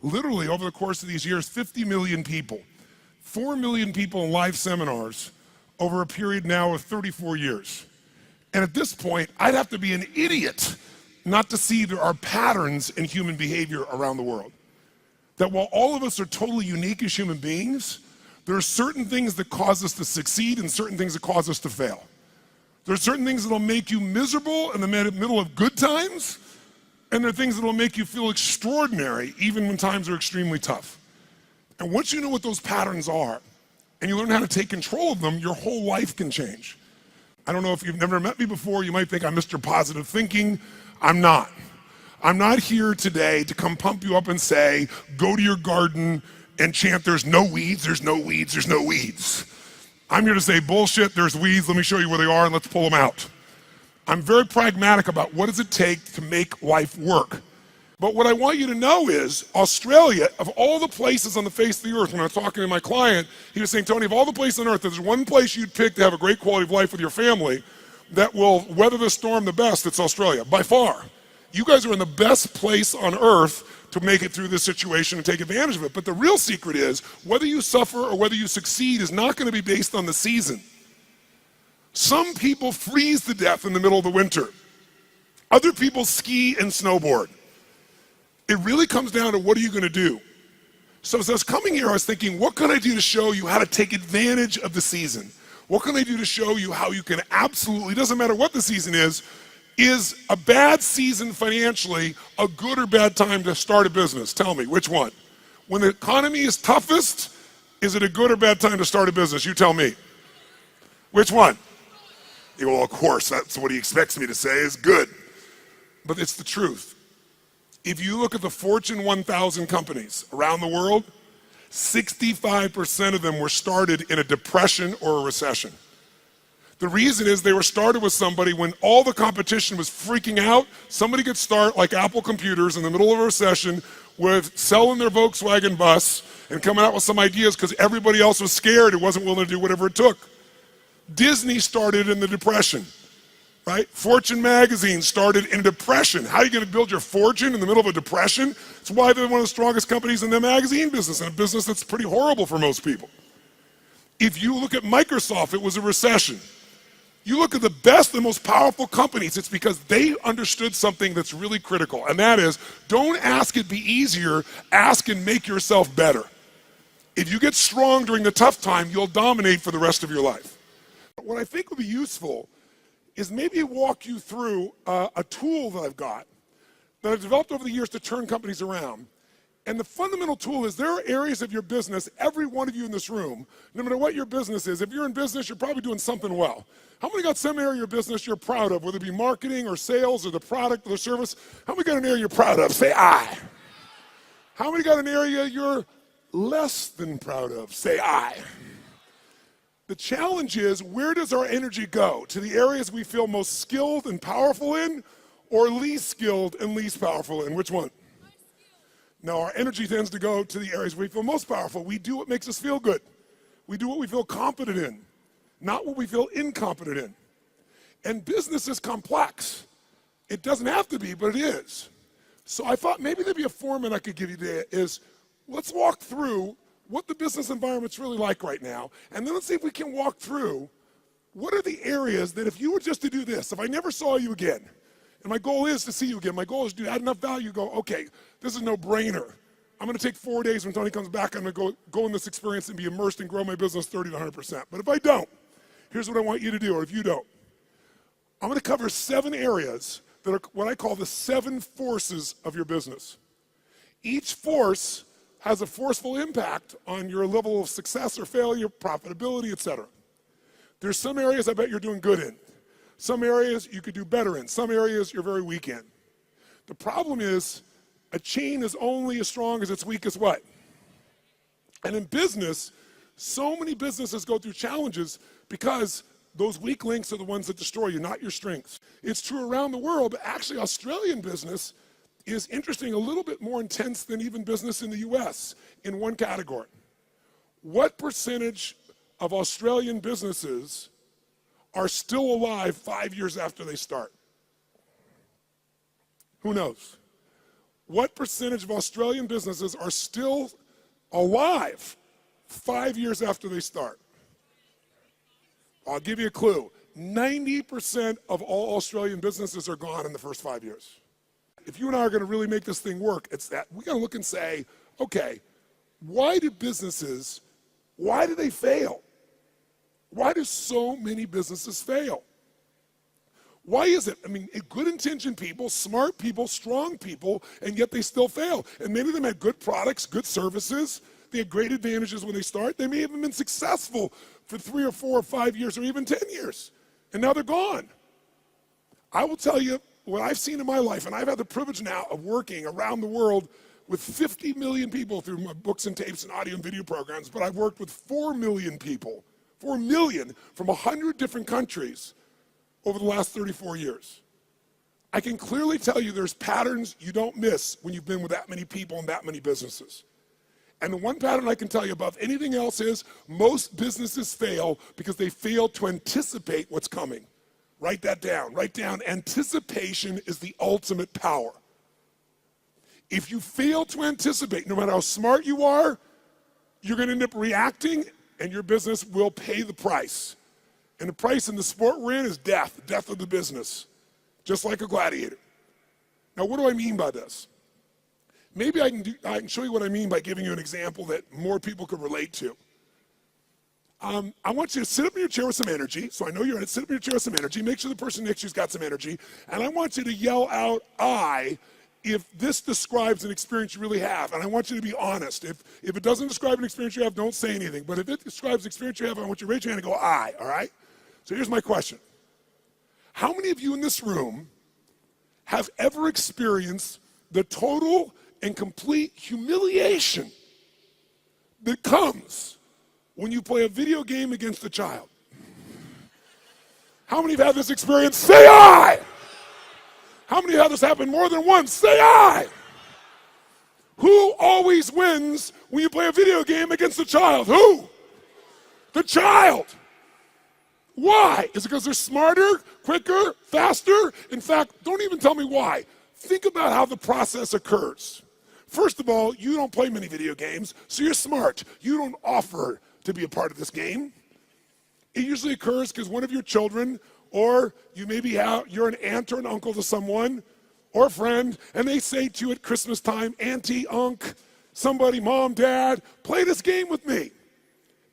literally over the course of these years, 50 million people, 4 million people in live seminars over a period now of 34 years. And at this point, I'd have to be an idiot not to see there are patterns in human behavior around the world. That while all of us are totally unique as human beings, there are certain things that cause us to succeed and certain things that cause us to fail. There are certain things that'll make you miserable in the middle of good times, and there are things that'll make you feel extraordinary even when times are extremely tough. And once you know what those patterns are, and you learn how to take control of them, your whole life can change. I don't know if you've never met me before, you might think I'm Mr. Positive Thinking. I'm not. I'm not here today to come pump you up and say, go to your garden and chant, there's no weeds, there's no weeds, there's no weeds. I'm here to say, bullshit, there's weeds, let me show you where they are and let's pull them out. I'm very pragmatic about what does it take to make life work. But what I want you to know is, Australia, of all the places on the face of the earth, when I was talking to my client, he was saying, Tony, of all the places on earth, there's one place you'd pick to have a great quality of life with your family that will weather the storm the best, it's Australia, by far. You guys are in the best place on earth to make it through this situation and take advantage of it. But the real secret is, whether you suffer or whether you succeed is not going to be based on the season. Some people freeze to death in the middle of the winter. Other people ski and snowboard. It really comes down to what are you going to do? So as I was coming here, I was thinking, what can I do to show you how to take advantage of the season? What can I do to show you how you can absolutely, doesn't matter what the season is a bad season financially a good or bad time to start a business? Tell me, which one? When the economy is toughest, is it a good or bad time to start a business? You tell me. Which one? Well, of course, that's what he expects me to say is good. But it's the truth. If you look at the Fortune 1000 companies around the world, 65% of them were started in a depression or a recession. The reason is they were started with somebody when all the competition was freaking out. Somebody could start like Apple Computers in the middle of a recession with selling their Volkswagen bus and coming out with some ideas because everybody else was scared and wasn't willing to do whatever it took. Disney started in the Depression, right? Fortune magazine started in depression. How are you going to build your fortune in the middle of a depression? It's why they're one of the strongest companies in the magazine business, and a business that's pretty horrible for most people. If you look at Microsoft, it was a recession. You look at the best and most powerful companies, it's because they understood something that's really critical, and that is, don't ask it be easier, ask and make yourself better. If you get strong during the tough time, you'll dominate for the rest of your life. What I think would be useful is maybe walk you through a tool that I've got that I've developed over the years to turn companies around. And the fundamental tool is there are areas of your business, every one of you in this room, no matter what your business is, if you're in business, you're probably doing something well. How many got some area of your business you're proud of, whether it be marketing or sales or the product or the service? How many got an area you're proud of? Say I. How many got an area you're less than proud of? Say I. The challenge is, where does our energy go? To the areas we feel most skilled and powerful in, or least skilled and least powerful in? Which one? No, our energy tends to go to the areas we feel most powerful. We do what makes us feel good. We do what we feel confident in, not what we feel incompetent in. And business is complex. It doesn't have to be, but it is. So I thought maybe there'd be a format I could give you today is, let's walk through what the business environment's really like right now, and then let's see if we can walk through what are the areas that if you were just to do this, if I never saw you again, and my goal is to see you again, my goal is to add enough value, go, okay, this is no brainer. I'm gonna take 4 days when Tony comes back, I'm gonna go in this experience and be immersed and grow my business 30 to 100%. But if I don't, here's what I want you to do, or if you don't. I'm gonna cover 7 areas that are what I call the 7 forces of your business. Each force has a forceful impact on your level of success or failure, profitability, etc. There's some areas I bet you're doing good in. Some areas you could do better in. Some areas you're very weak in. The problem is, a chain is only as strong as its weakest what? And in business, so many businesses go through challenges because those weak links are the ones that destroy you, not your strengths. It's true around the world, but actually Australian business is interesting, a little bit more intense than even business in the US in one category. What percentage of Australian businesses are still alive 5 years after they start? Who knows? What percentage of Australian businesses are still alive 5 years after they start? I'll give you a clue. 90% of all Australian businesses are gone in the first 5 years. If you and I are going to really make this thing work, it's that we got to look and say, okay, why do they fail? Why do so many businesses fail? Why is it? I mean, good-intentioned people, smart people, strong people, and yet they still fail. And many of them had good products, good services. They had great advantages when they start. They may have been successful for 3 or 4 or 5 years or even 10 years. And now they're gone. I will tell you what I've seen in my life, and I've had the privilege now of working around the world with 50 million people through my books and tapes and audio and video programs, but I've worked with 4 million people, 4 million from 100 different countries over the last 34 years. I can clearly tell you there's patterns you don't miss when you've been with that many people and that many businesses. And the one pattern I can tell you above anything else is most businesses fail because they fail to anticipate what's coming. Write that down. Write down, anticipation is the ultimate power. If you fail to anticipate, no matter how smart you are, you're going to end up reacting and your business will pay the price. And the price in the sport we're in is death of the business, just like a gladiator. Now, what do I mean by this? Maybe I can show you what I mean by giving you an example that more people could relate to. I want you to sit up in your chair with some energy. So I know you're in it. Sit up in your chair with some energy. Make sure the person next to you's got some energy. And I want you to yell out, I, if this describes an experience you really have. And I want you to be honest. If it doesn't describe an experience you have, don't say anything. But if it describes an experience you have, I want you to raise your hand and go, I, all right? So here's my question. How many of you in this room have ever experienced the total and complete humiliation that comes when you play a video game against a child? How many have had this experience? Say I! How many have this happen more than once? Say I! Who always wins when you play a video game against a child? Who? The child. Why? Is it because they're smarter, quicker, faster? In fact, don't even tell me why. Think about how the process occurs. First of all, you don't play many video games, so you're smart. You don't offer to be a part of this game. It usually occurs because one of your children, or you maybe you're an aunt or an uncle to someone, or a friend, and they say to you at Christmas time, Auntie, Unc, somebody, Mom, Dad, play this game with me.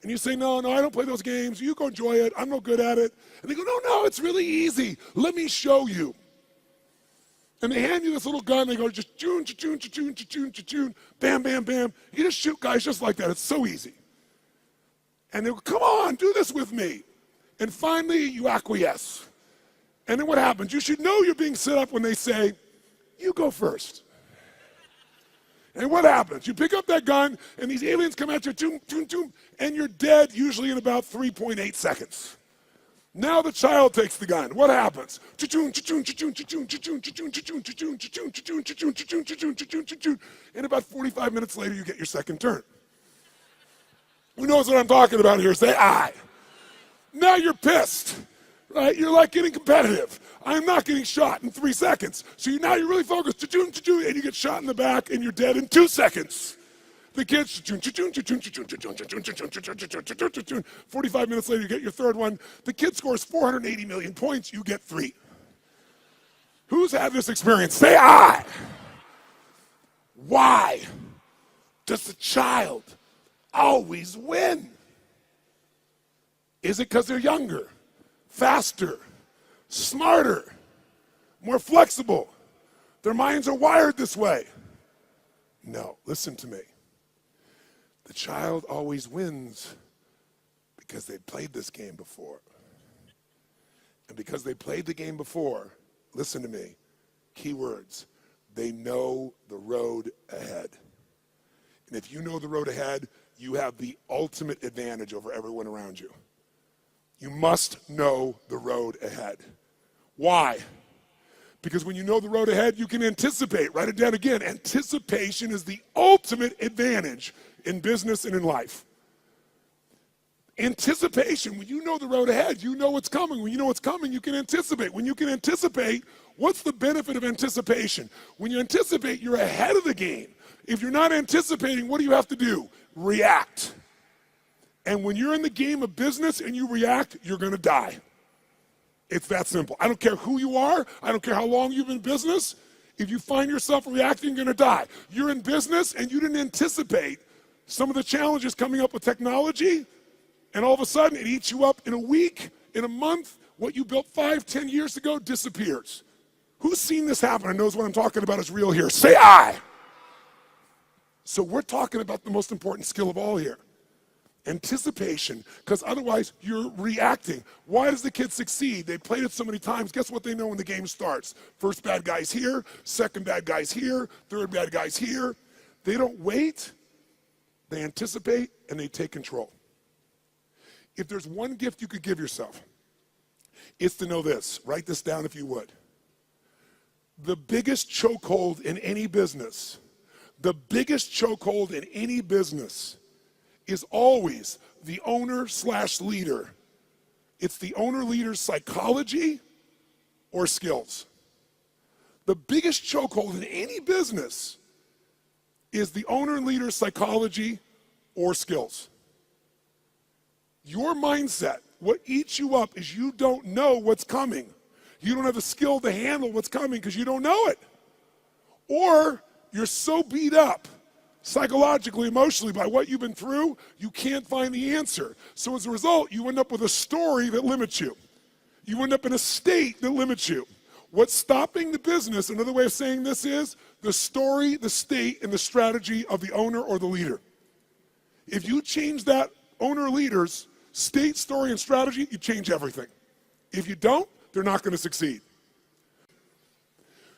And you say, no, I don't play those games. You go enjoy it. I'm no good at it. And they go, no, it's really easy. Let me show you. And they hand you this little gun. They go, just choon, choon, choon, choon, choon, bam, bam, bam. You just shoot guys just like that. It's so easy. And they go, come on, do this with me. And finally, you acquiesce. And then what happens? You should know you're being set up when they say, you go first. And what happens? You pick up that gun, and these aliens come at you, toom, toom, toom, and you're dead usually in about 3.8 seconds. Now the child takes the gun. What happens? And about 45 minutes later, you get your second turn. Who knows what I'm talking about here? Say I. Now you're pissed, right? You're like getting competitive. I'm not getting shot in 3 seconds. So now you're really focused, and you get shot in the back, and you're dead in 2 seconds. The kids, 45 minutes later, you get your third one. The kid scores 480 million points, you get 3. Who's had this experience? Say I. Why does the child always win? Is it because they're younger, faster, smarter, more flexible? Their minds are wired this way. No, listen to me. The child always wins because they played this game before. And because they played the game before, listen to me, key words, they know the road ahead. And if you know the road ahead, you have the ultimate advantage over everyone around you. You must know the road ahead. Why? Because when you know the road ahead, you can anticipate. Write it down again. Anticipation is the ultimate advantage in business and in life. Anticipation, when you know the road ahead, you know what's coming. When you know what's coming, you can anticipate. When you can anticipate, what's the benefit of anticipation? When you anticipate, you're ahead of the game. If you're not anticipating, what do you have to do? React. And when you're in the game of business and you react, you're gonna die. It's that simple. I don't care who you are. I don't care how long you've been in business. If you find yourself reacting, you're gonna die. You're in business and you didn't anticipate some of the challenges coming up with technology, and all of a sudden it eats you up in a week, in a month. What you built 5, 10 years ago disappears. Who's seen this happen and knows what I'm talking about is real here? Say aye. So we're talking about the most important skill of all here. Anticipation, because otherwise you're reacting. Why does the kid succeed? They played it so many times. Guess what they know when the game starts? First bad guy's here, second bad guy's here, third bad guy's here. They don't wait, they anticipate, and they take control. If there's one gift you could give yourself, it's to know this. Write this down if you would. The biggest chokehold in any business, is always the owner/leader. It's the owner-leader's psychology or skills. The biggest chokehold in any business is the owner-leader's psychology or skills. Your mindset, what eats you up is you don't know what's coming. You don't have the skill to handle what's coming because you don't know it. Or you're so beat up psychologically, emotionally, by what you've been through, you can't find the answer. So as a result, you end up with a story that limits you. You end up in a state that limits you. What's stopping the business, another way of saying this is, the story, the state, and the strategy of the owner or the leader. If you change that owner or leader's state, story, and strategy, you change everything. If you don't, they're not going to succeed.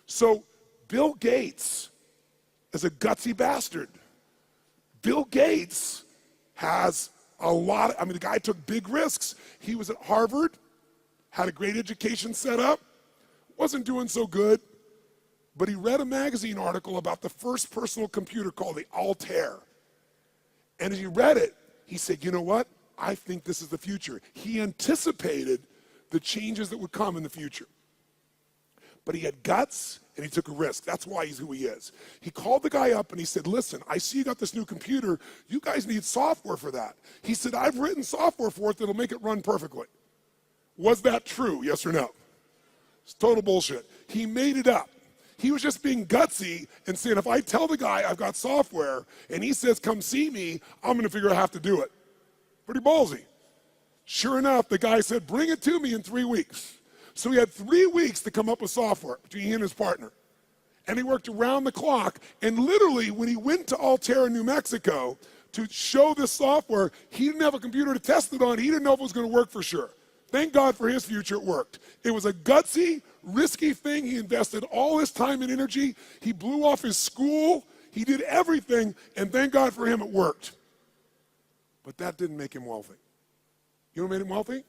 So Bill Gates is a gutsy bastard. Bill Gates has a lot, the guy took big risks. He was at Harvard, had a great education set up, wasn't doing so good, but he read a magazine article about the first personal computer called the Altair. And as he read it, he said, you know what? I think this is the future. He anticipated the changes that would come in the future. But he had guts and he took a risk. That's why he's who he is. He called the guy up and he said, listen, I see you got this new computer. You guys need software for that. He said, I've written software for it that'll make it run perfectly. Was that true? Yes or no? It's total bullshit. He made it up. He was just being gutsy and saying, if I tell the guy I've got software and he says, come see me, I'm going to figure out how to do it. Pretty ballsy. Sure enough, the guy said, bring it to me in 3 weeks. So he had 3 weeks to come up with software between he and his partner. And he worked around the clock. And literally, when he went to Altair in New Mexico to show this software, he didn't have a computer to test it on. He didn't know if it was going to work for sure. Thank God for his future, it worked. It was a gutsy, risky thing. He invested all his time and energy. He blew off his school. He did everything. And thank God for him, it worked. But that didn't make him wealthy. You know what made him wealthy?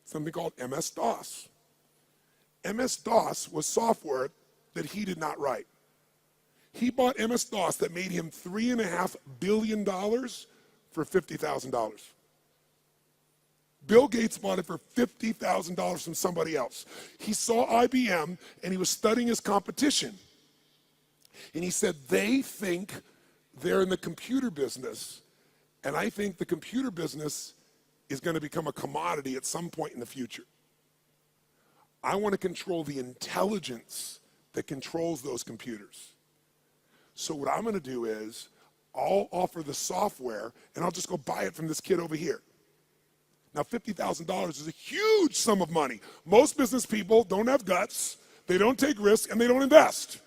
Something called MS-DOS. MS-DOS was software that he did not write. He bought MS-DOS that made him $3.5 billion for $50,000. Bill Gates bought it for $50,000 from somebody else. He saw IBM and he was studying his competition. And he said, they think they're in the computer business, and I think the computer business is going to become a commodity at some point in the future. I want to control the intelligence that controls those computers. So what I'm going to do is I'll offer the software and I'll just go buy it from this kid over here. Now, $50,000 is a huge sum of money. Most business people don't have guts, they don't take risks, and they don't invest.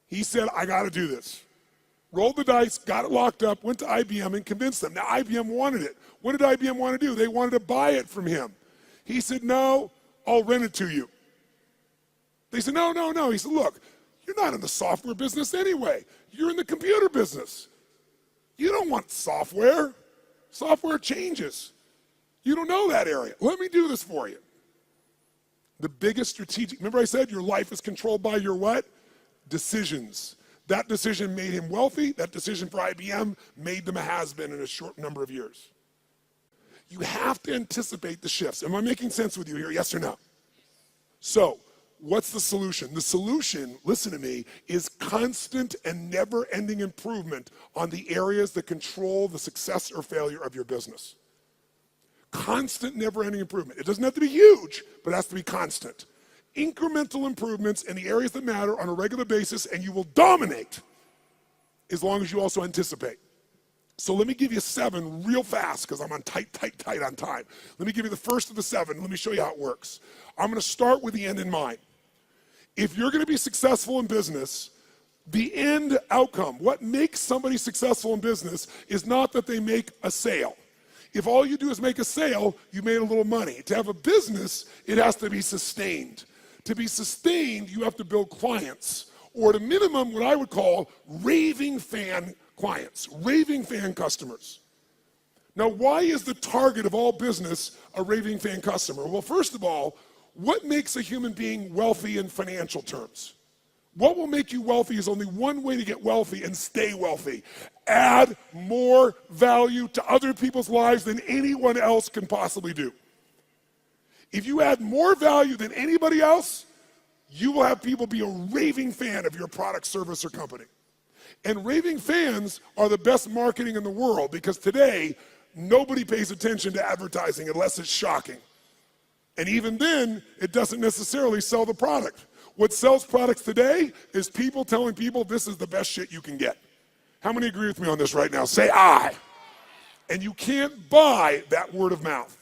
He said, I got to do this. Rolled the dice, got it locked up, went to IBM and convinced them. Now, IBM wanted it. What did IBM want to do? They wanted to buy it from him. He said, no, I'll rent it to you. They said, no, no, no. He said, look, you're not in the software business anyway. You're in the computer business. You don't want software. Software changes. You don't know that area. Let me do this for you. The biggest strategic, remember I said your life is controlled by your what? Decisions. That decision made him wealthy. That decision for IBM made them a has-been in a short number of years. You have to anticipate the shifts. Am I making sense with you here, yes or no? So, what's the solution? The solution, listen to me, is constant and never-ending improvement on the areas that control the success or failure of your business. Constant, never-ending improvement. It doesn't have to be huge, but it has to be constant. Incremental improvements in the areas that matter on a regular basis, and you will dominate as long as you also anticipate. So let me give you 7 real fast because I'm on tight on time. Let me give you the first of the 7. Let me show you how it works. I'm going to start with the end in mind. If you're going to be successful in business, the end outcome, what makes somebody successful in business is not that they make a sale. If all you do is make a sale, you made a little money. To have a business, it has to be sustained. To be sustained, you have to build clients, or at a minimum, what I would call raving fan clients, raving fan customers. Now, why is the target of all business a raving fan customer? Well, first of all, what makes a human being wealthy in financial terms? What will make you wealthy is only one way to get wealthy and stay wealthy. Add more value to other people's lives than anyone else can possibly do. If you add more value than anybody else, you will have people be a raving fan of your product, service, or company. And raving fans are the best marketing in the world because today, nobody pays attention to advertising unless it's shocking. And even then, it doesn't necessarily sell the product. What sells products today is people telling people this is the best shit you can get. How many agree with me on this right now? Say aye. And you can't buy that word of mouth.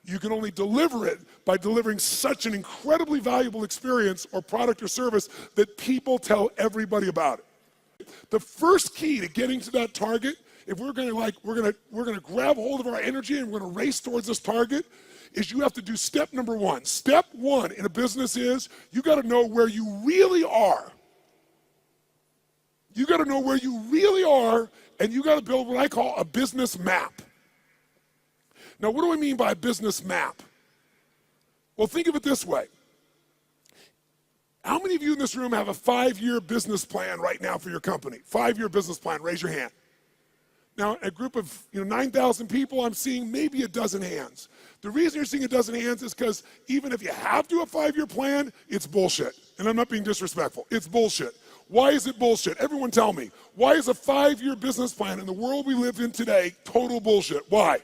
You can only deliver it by delivering such an incredibly valuable experience or product or service that people tell everybody about it. The first key to getting to that target, if we're gonna grab hold of our energy and we're gonna race towards this target, is you have to do step number 1. Step 1 in a business is you got to know where you really are. You got to know where you really are, and you got to build what I call a business map. Now, what do I mean by a business map? Well, think of it this way. How many of you in this room have a 5-year business plan right now for your company? 5-year business plan, raise your hand. Now, a group of 9,000 people, I'm seeing maybe a dozen hands. The reason you're seeing a dozen hands is because even if you have to do a 5-year plan, it's bullshit. And I'm not being disrespectful. It's bullshit. Why is it bullshit? Everyone tell me. Why is a 5-year business plan in the world we live in today total bullshit? Why?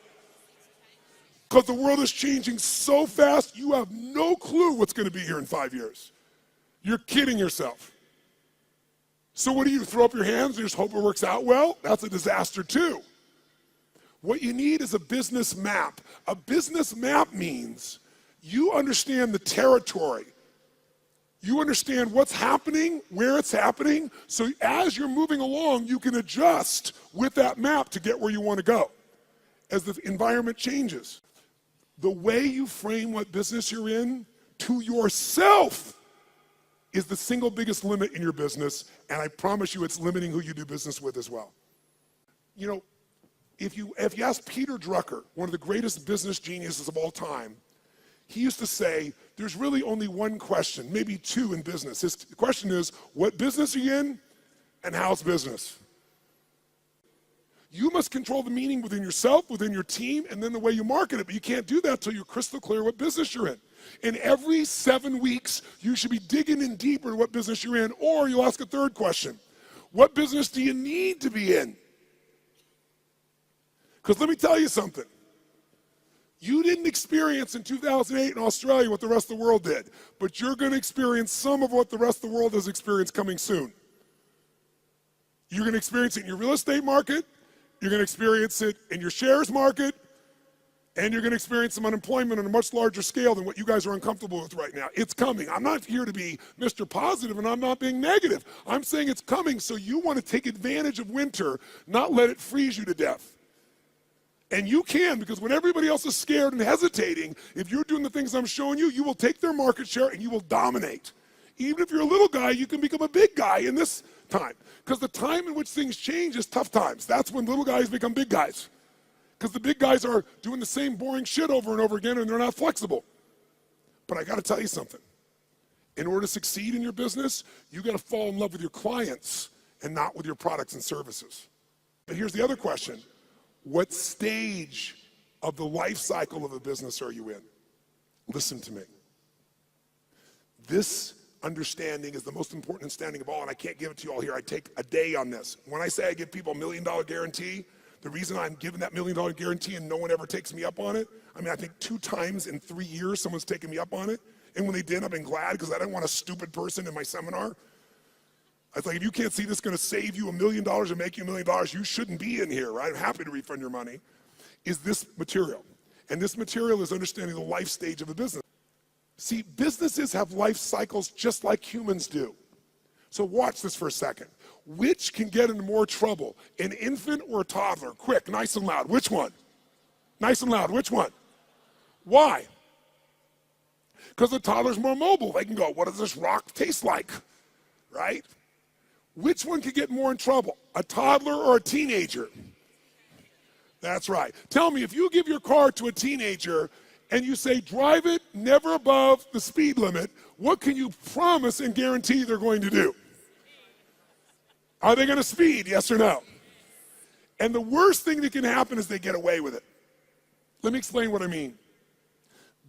Because the world is changing so fast, you have no clue what's going to be here in 5 years. You're kidding yourself. So what do? Throw up your hands and just hope it works out well? That's a disaster too. What you need is a business map. A business map means you understand the territory. You understand what's happening, where it's happening, so as you're moving along, you can adjust with that map to get where you want to go as the environment changes. The way you frame what business you're in to yourself is the single biggest limit in your business, and I promise you it's limiting who you do business with as well. If you ask Peter Drucker, one of the greatest business geniuses of all time, he used to say, there's really only one question, maybe 2 in business. His question is, what business are you in, and how's business? You must control the meaning within yourself, within your team, and then the way you market it, but you can't do that until you're crystal clear what business you're in. And every 7 weeks, you should be digging in deeper to what business you're in, or you'll ask a third question. What business do you need to be in? Because let me tell you something. You didn't experience in 2008 in Australia what the rest of the world did, but you're going to experience some of what the rest of the world has experienced coming soon. You're going to experience it in your real estate market, you're going to experience it in your shares market, and you're going to experience some unemployment on a much larger scale than what you guys are uncomfortable with right now. It's coming. I'm not here to be Mr. Positive, and I'm not being negative. I'm saying it's coming, so you want to take advantage of winter, not let it freeze you to death. And you can, because when everybody else is scared and hesitating, if you're doing the things I'm showing you, you will take their market share and you will dominate. Even if you're a little guy, you can become a big guy in this time. Because the time in which things change is tough times. That's when little guys become big guys. Because the big guys are doing the same boring shit over and over again and they're not flexible. But I got to tell you something. In order to succeed in your business, you got to fall in love with your clients and not with your products and services. But here's the other question. What stage of the life cycle of a business are you in? Listen to me. This understanding is the most important understanding of all, and I can't give it to you all here. I take a day on this. When I say I give people $1 million guarantee, the reason I'm giving that $1 million guarantee and no one ever takes me up on it, I mean, I think 2 times in 3 years someone's taken me up on it. And when they did, I've been glad because I didn't want a stupid person in my seminar. I was like, if you can't see this is going to save you $1 million and make you $1 million, you shouldn't be in here, right? I'm happy to refund your money. Is this material. And this material is understanding the life stage of a business. See, businesses have life cycles just like humans do. So watch this for a second. Which can get into more trouble, an infant or a toddler? Quick, nice and loud. Which one? Nice and loud. Which one? Why? Because the toddler's more mobile. They can go, what does this rock taste like? Right? Which one could get more in trouble, a toddler or a teenager? That's right. Tell me, if you give your car to a teenager and you say, drive it never above the speed limit, what can you promise and guarantee they're going to do? Are they going to speed, yes or no? And the worst thing that can happen is they get away with it. Let me explain what I mean.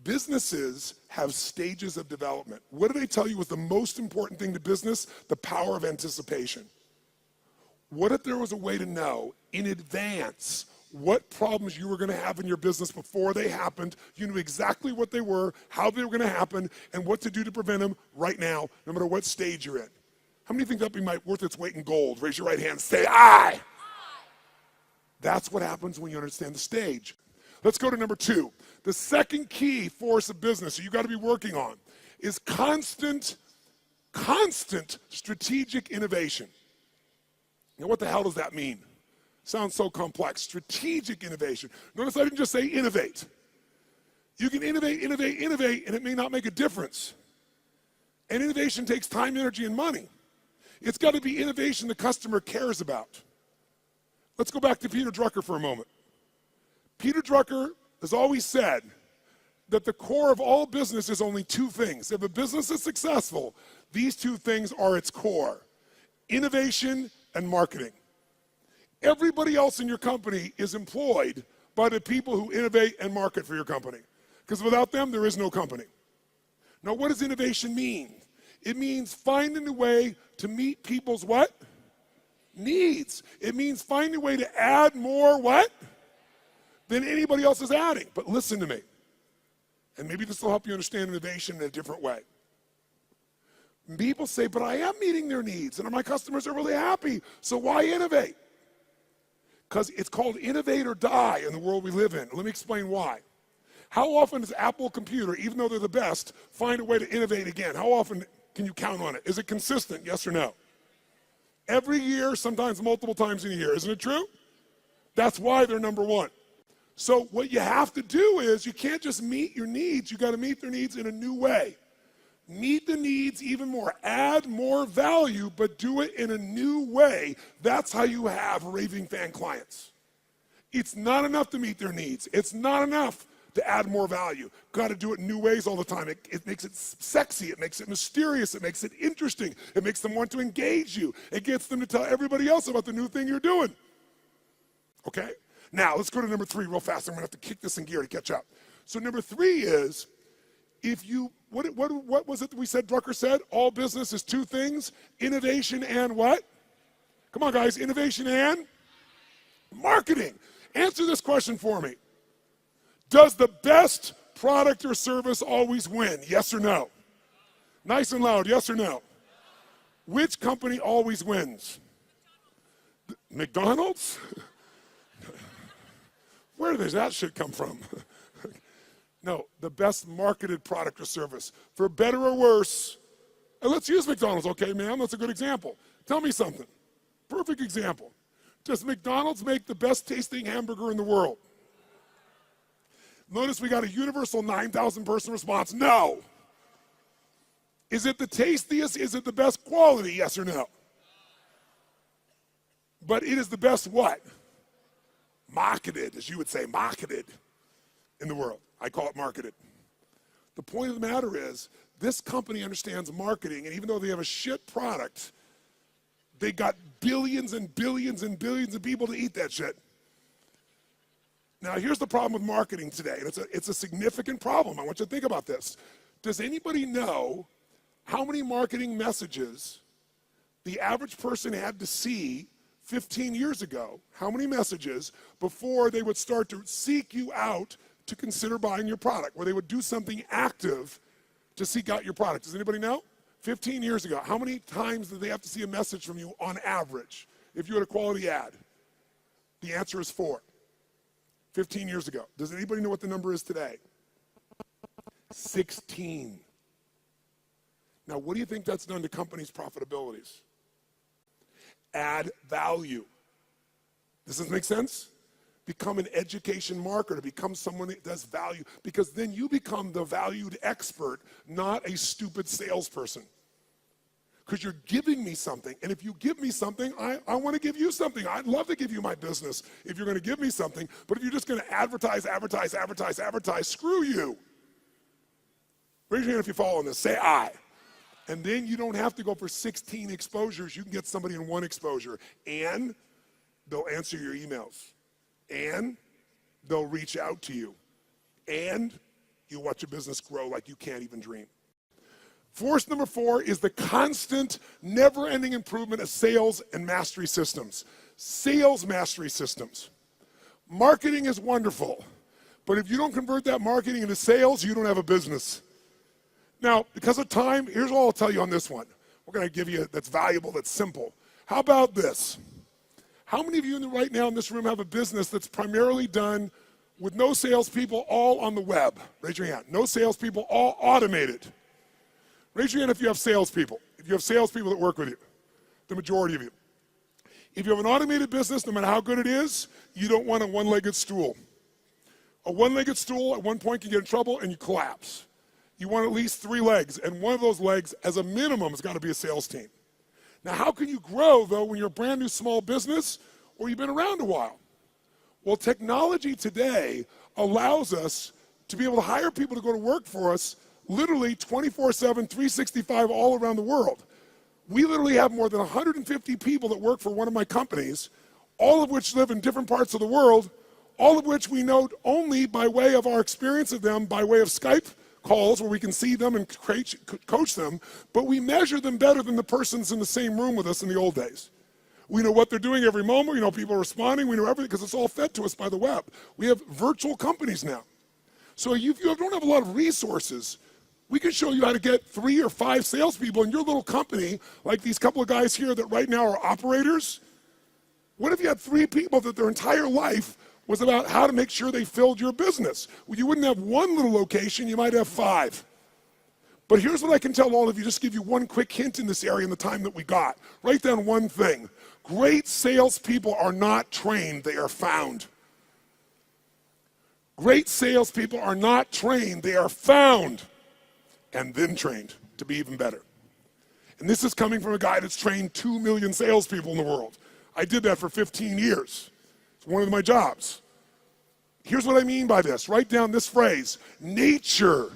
Businesses have stages of development. What do they tell you was the most important thing to business? The power of anticipation. What if there was a way to know in advance what problems you were going to have in your business before they happened? You knew exactly what they were, how they were going to happen, and what to do to prevent them right now, no matter what stage you're in. How many think that'd be worth its weight in gold? Raise your right hand, say aye. That's what happens when you understand the stage. Let's go to number 2. The second key force of business that you got to be working on is constant strategic innovation. Now, what the hell does that mean? Sounds so complex. Strategic innovation. Notice I didn't just say innovate. You can innovate, and it may not make a difference. And innovation takes time, energy, and money. It's got to be innovation the customer cares about. Let's go back to Peter Drucker for a moment. Peter Drucker has always said that the core of all business is only 2 things. If a business is successful, these 2 things are its core: innovation and marketing. Everybody else in your company is employed by the people who innovate and market for your company. Because without them, there is no company. Now, what does innovation mean? It means finding a way to meet people's what? Needs. It means finding a way to add more what? Than anybody else is adding. But listen to me. And maybe this will help you understand innovation in a different way. People say, but I am meeting their needs and my customers are really happy, so why innovate? Because it's called innovate or die in the world we live in. Let me explain why. How often does Apple Computer, even though they're the best, find a way to innovate again? How often can you count on it? Is it consistent, yes or no? Every year, sometimes multiple times in a year. Isn't it true? That's why they're number 1. So what you have to do is you can't just meet your needs. You got to meet their needs in a new way. Meet the needs even more. Add more value, but do it in a new way. That's how you have raving fan clients. It's not enough to meet their needs. It's not enough to add more value. Got to do it in new ways all the time. It makes it sexy. It makes it mysterious. It makes it interesting. It makes them want to engage you. It gets them to tell everybody else about the new thing you're doing. Okay? Now, let's go to number 3 real fast. I'm going to have to kick this in gear to catch up. So number 3 is, if you, what was it that we said Drucker said? All business is 2 things, innovation and what? Come on, guys, innovation and marketing. Answer this question for me. Does the best product or service always win? Yes or no? Nice and loud, yes or no? Which company always wins? McDonald's? Where does that shit come from? No, the best marketed product or service. For better or worse, and let's use McDonald's, okay, ma'am? That's a good example. Tell me something. Perfect example. Does McDonald's make the best tasting hamburger in the world? Notice we got a universal 9,000 person response. No. Is it the tastiest? Is it the best quality? Yes or no? But it is the best what? Marketed, as you would say, marketed in the world. I call it marketed. The point of the matter is, this company understands marketing, and even though they have a shit product, they got billions and billions and billions of people to eat that shit. Now, here's the problem with marketing today, and it's a significant problem. I want you to think about this. Does anybody know how many marketing messages the average person had to see 15 years ago? How many messages before they would start to seek you out to consider buying your product, where they would do something active to seek out your product? Does anybody know? 15 years ago, how many times did they have to see a message from you on average if you had a quality ad? The answer is 4. 15 years ago. Does anybody know what the number is today? 16. Now, what do you think that's done to companies' profitabilities? Add value. Does this make sense? Become an education marketer, become someone that does value, because then you become the valued expert, not a stupid salesperson. Because you're giving me something, and if you give me something, I want to give you something. I'd love to give you my business if you're going to give me something, but if you're just going to advertise, screw you. Raise your hand if you follow this. Say I. And then you don't have to go for 16 exposures. You can get somebody in 1 exposure, and they'll answer your emails, and they'll reach out to you, and you'll watch your business grow like you can't even dream. Force number 4 is the constant, never-ending improvement of sales and mastery systems. Sales mastery systems. Marketing is wonderful, but if you don't convert that marketing into sales, you don't have a business. Now, because of time, here's all I'll tell you on this one. We're going to give you that's valuable, that's simple. How about this? How many of you right now in this room have a business that's primarily done with no salespeople, all on the web? Raise your hand. No salespeople, all automated. Raise your hand if you have salespeople. If you have salespeople that work with you, the majority of you. If you have an automated business, no matter how good it is, you don't want a one-legged stool. A one-legged stool at one point can get in trouble and you collapse. You want at least 3 legs, and one of those legs, as a minimum, has got to be a sales team. Now, how can you grow, though, when you're a brand new small business or you've been around a while? Well, technology today allows us to be able to hire people to go to work for us literally 24/7, 365 all around the world. We literally have more than 150 people that work for one of my companies, all of which live in different parts of the world, all of which we know only by way of our experience of them, by way of Skype calls where we can see them and coach them, but we measure them better than the persons in the same room with us in the old days. We know what they're doing every moment, we know people are responding, we know everything because it's all fed to us by the web. We have virtual companies now. So if you don't have a lot of resources, we can show you how to get 3 or 5 salespeople in your little company, like these couple of guys here that right now are operators. What if you had 3 people that their entire life was about how to make sure they filled your business? Well, you wouldn't have 1 little location, you might have 5. But here's what I can tell all of you, just give you one quick hint in this area in the time that we got. Write down one thing. Great salespeople are not trained, they are found. Great salespeople are not trained, they are found and then trained to be even better. And this is coming from a guy that's trained 2 million salespeople in the world. I did that for 15 years. It's one of my jobs. Here's what I mean by this. Write down this phrase. Nature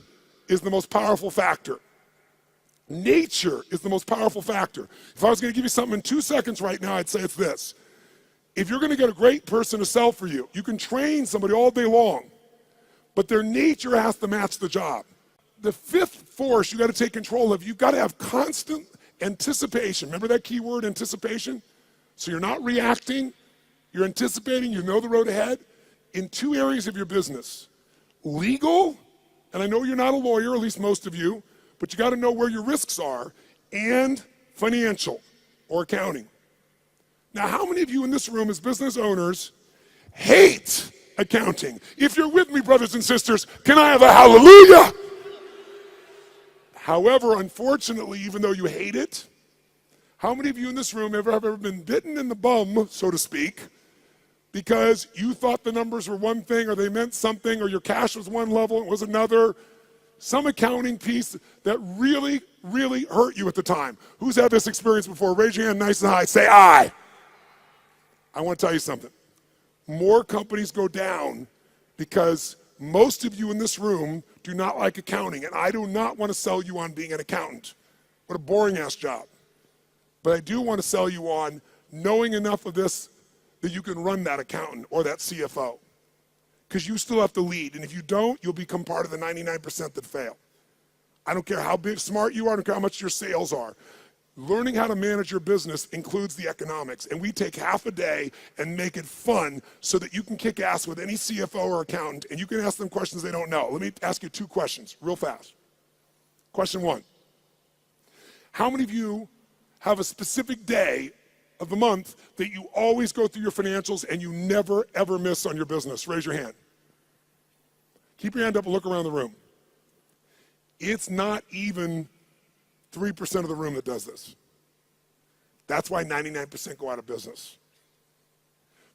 is the most powerful factor. Nature is the most powerful factor. If I was going to give you something in 2 seconds right now, I'd say it's this. If you're going to get a great person to sell for you, you can train somebody all day long, but their nature has to match the job. The 5th force you got to take control of, you've got to have constant anticipation. Remember that key word, anticipation? So you're not reacting, you're anticipating, you know the road ahead in 2 areas of your business. Legal, and I know you're not a lawyer, at least most of you, but you got to know where your risks are, and financial or accounting. Now, how many of you in this room as business owners hate accounting? If you're with me, brothers and sisters, can I have a hallelujah? However, unfortunately, even though you hate it, how many of you in this room have ever been bitten in the bum, so to speak, because you thought the numbers were one thing or they meant something or your cash was one level and it was another? Some accounting piece that really, really hurt you at the time. Who's had this experience before? Raise your hand nice and high. Say I. I want to tell you something. More companies go down because most of you in this room do not like accounting, and I do not want to sell you on being an accountant. What a boring ass job. But I do want to sell you on knowing enough of this that you can run that accountant or that CFO. because you still have to lead. And if you don't, you'll become part of the 99% that fail. I don't care how big, smart you are, I don't care how much your sales are. Learning how to manage your business includes the economics, and we take half a day and make it fun so that you can kick ass with any CFO or accountant, and you can ask them questions they don't know. Let me ask you 2 questions real fast. Question 1, how many of you have a specific day of the month that you always go through your financials and you never, ever miss on your business? Raise your hand. Keep your hand up and look around the room. It's not even 3% of the room that does this. That's why 99% go out of business.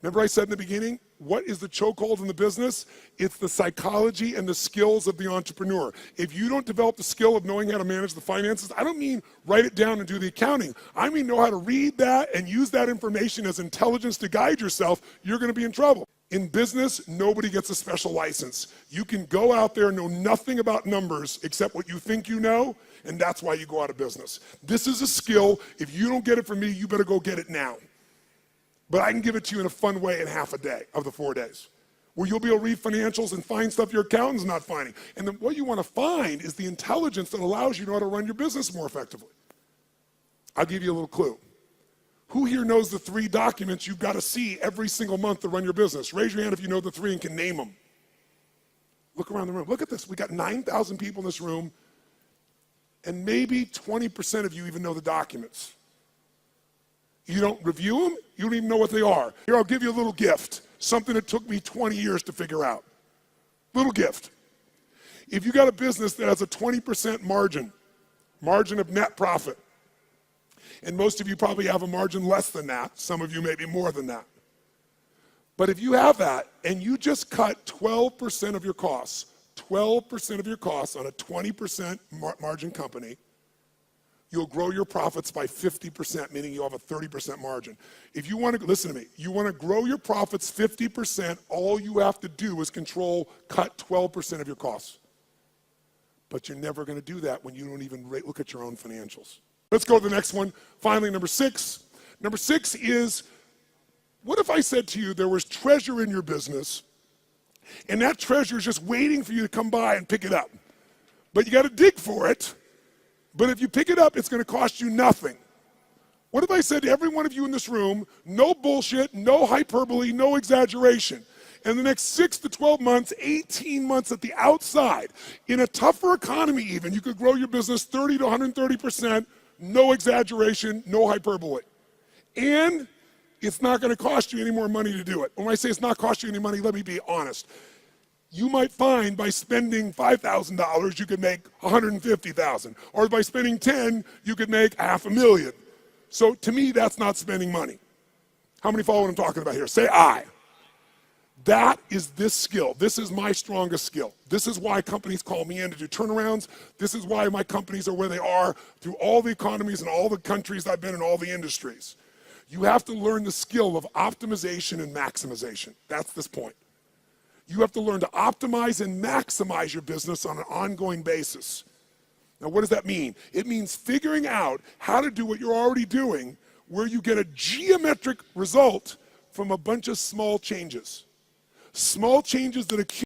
Remember I said in the beginning, what is the chokehold in the business? It's the psychology and the skills of the entrepreneur. If you don't develop the skill of knowing how to manage the finances, I don't mean write it down and do the accounting. I mean know how to read that and use that information as intelligence to guide yourself. You're going to be in trouble. In business, nobody gets a special license. You can go out there and know nothing about numbers except what you think you know, and that's why you go out of business. This is a skill. If you don't get it from me, you better go get it now. But I can give it to you in a fun way in half a day of the 4 days, where you'll be able to read financials and find stuff your accountant's not finding. And then what you want to find is the intelligence that allows you to know how to run your business more effectively. I'll give you a little clue. Who here knows the 3 documents you've got to see every single month to run your business? Raise your hand if you know the 3 and can name them. Look around the room. Look at this. We got 9,000 people in this room, and maybe 20% of you even know the documents. You don't review them, you don't even know what they are. Here, I'll give you a little gift, something that took me 20 years to figure out. Little gift. If you got a business that has a 20% margin of net profit, and most of you probably have a margin less than that, some of you maybe more than that. But if you have that, and you just cut 12% of your costs, 12% of your costs on a 20% margin company, you'll grow your profits by 50%, meaning you'll have a 30% margin. If you want to, listen to me, you want to grow your profits 50%, all you have to do is cut 12% of your costs. But you're never going to do that when you don't even look at your own financials. Let's go to the next one. Finally, number 6. Number 6 is, what if I said to you there was treasure in your business, and that treasure is just waiting for you to come by and pick it up? But you got to dig for it. But if you pick it up, it's going to cost you nothing. What if I said to every one of you in this room, no bullshit, no hyperbole, no exaggeration. In the next 6 to 12 months, 18 months at the outside, in a tougher economy even, you could grow your business 30 to 130%, no exaggeration, no hyperbole. And it's not going to cost you any more money to do it. When I say it's not cost you any money, let me be honest. You might find by spending $5,000, you could make $150,000. Or by spending 10, you could make $500,000. So to me, that's not spending money. How many follow what I'm talking about here? Say aye. That is this skill. This is my strongest skill. This is why companies call me in to do turnarounds. This is why my companies are where they are through all the economies and all the countries I've been in, all the industries. You have to learn the skill of optimization and maximization. That's this point. You have to learn to optimize and maximize your business on an ongoing basis. Now, what does that mean? It means figuring out how to do what you're already doing, where you get a geometric result from a bunch of small changes. Small changes that accumulate.